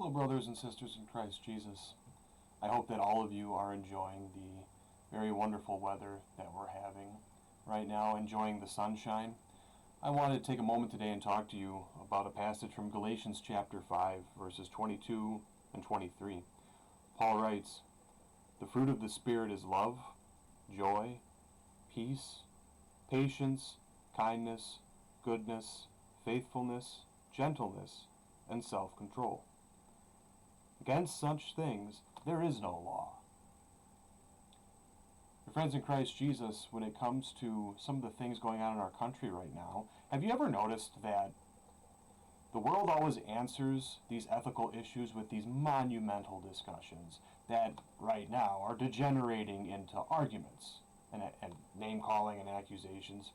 Hello, brothers and sisters in Christ Jesus. I hope that all of you are enjoying the very wonderful weather that we're having right now, enjoying the sunshine. I wanted to take a moment today and talk to you about a passage from Galatians chapter 5, verses 22 and 23. Paul writes, "The fruit of the Spirit is love, joy, peace, patience, kindness, goodness, faithfulness, gentleness, and self-control. Against such things there is no law." Your friends in Christ Jesus, when it comes to some of the things going on in our country right now, have you ever noticed that the world always answers these ethical issues with these monumental discussions that right now are degenerating into arguments and name-calling and accusations?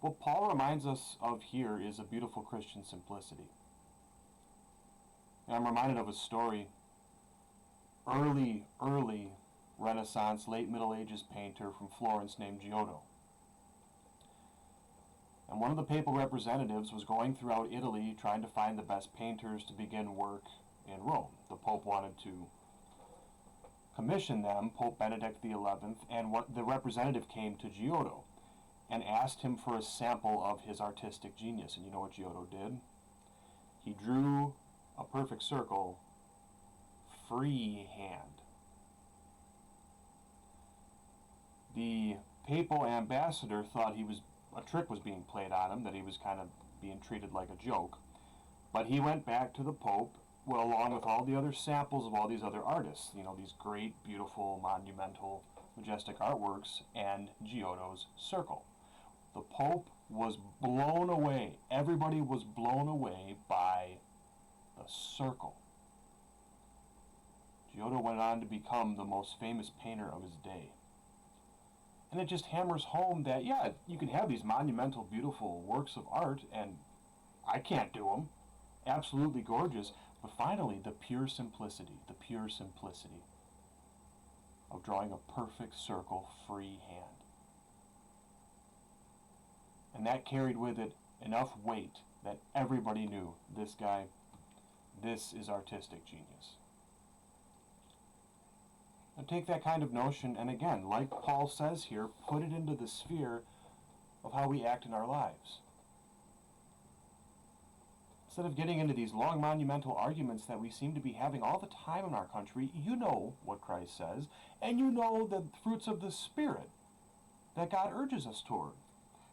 What Paul reminds us of here is a beautiful Christian simplicity. And I'm reminded of a story. Early Renaissance, late Middle Ages painter from Florence named Giotto. And one of the papal representatives was going throughout Italy trying to find the best painters to begin work in Rome. The Pope wanted to commission them, Pope Benedict XI, and the representative came to Giotto and asked him for a sample of his artistic genius. And you know what Giotto did? He drew a perfect circle freehand. The papal ambassador thought a trick was being played on him, that he was kind of being treated like a joke. But he went back to the Pope, well, along with all the other samples of all these other artists, these great, beautiful, monumental, majestic artworks, and Giotto's circle. The Pope was blown away. Everybody was blown away by the circle. Giotto went on to become the most famous painter of his day. And it just hammers home that, yeah, you can have these monumental, beautiful works of art, and I can't do them. Absolutely gorgeous. But finally, the pure simplicity of drawing a perfect circle freehand. And that carried with it enough weight that everybody knew, this is artistic genius. Now take that kind of notion and, again, like Paul says here, put it into the sphere of how we act in our lives. Instead of getting into these long monumental arguments that we seem to be having all the time in our country, you know what Christ says, and you know the fruits of the Spirit that God urges us toward.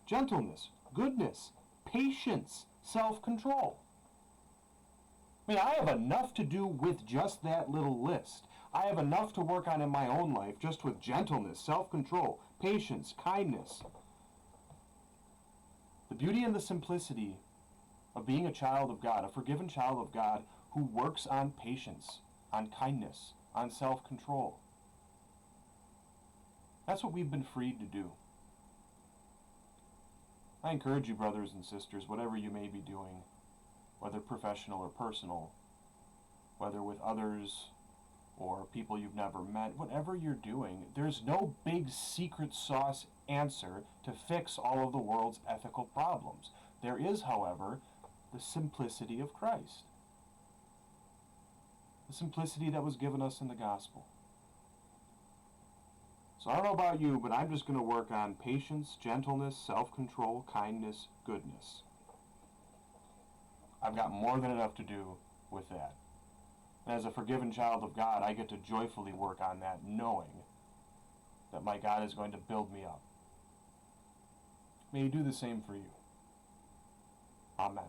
Gentleness, goodness, patience, self-control. I have enough to do with just that little list. I have enough to work on in my own life just with gentleness, self-control, patience, kindness. The beauty and the simplicity of being a child of God, a forgiven child of God who works on patience, on kindness, on self-control. That's what we've been freed to do. I encourage you, brothers and sisters, whatever you may be doing, whether professional or personal, whether with others or people you've never met, whatever you're doing, there's no big secret sauce answer to fix all of the world's ethical problems. There is, however, the simplicity of Christ. The simplicity that was given us in the gospel. So I don't know about you, but I'm just going to work on patience, gentleness, self-control, kindness, goodness. I've got more than enough to do with that. And as a forgiven child of God, I get to joyfully work on that, knowing that my God is going to build me up. May He do the same for you. Amen.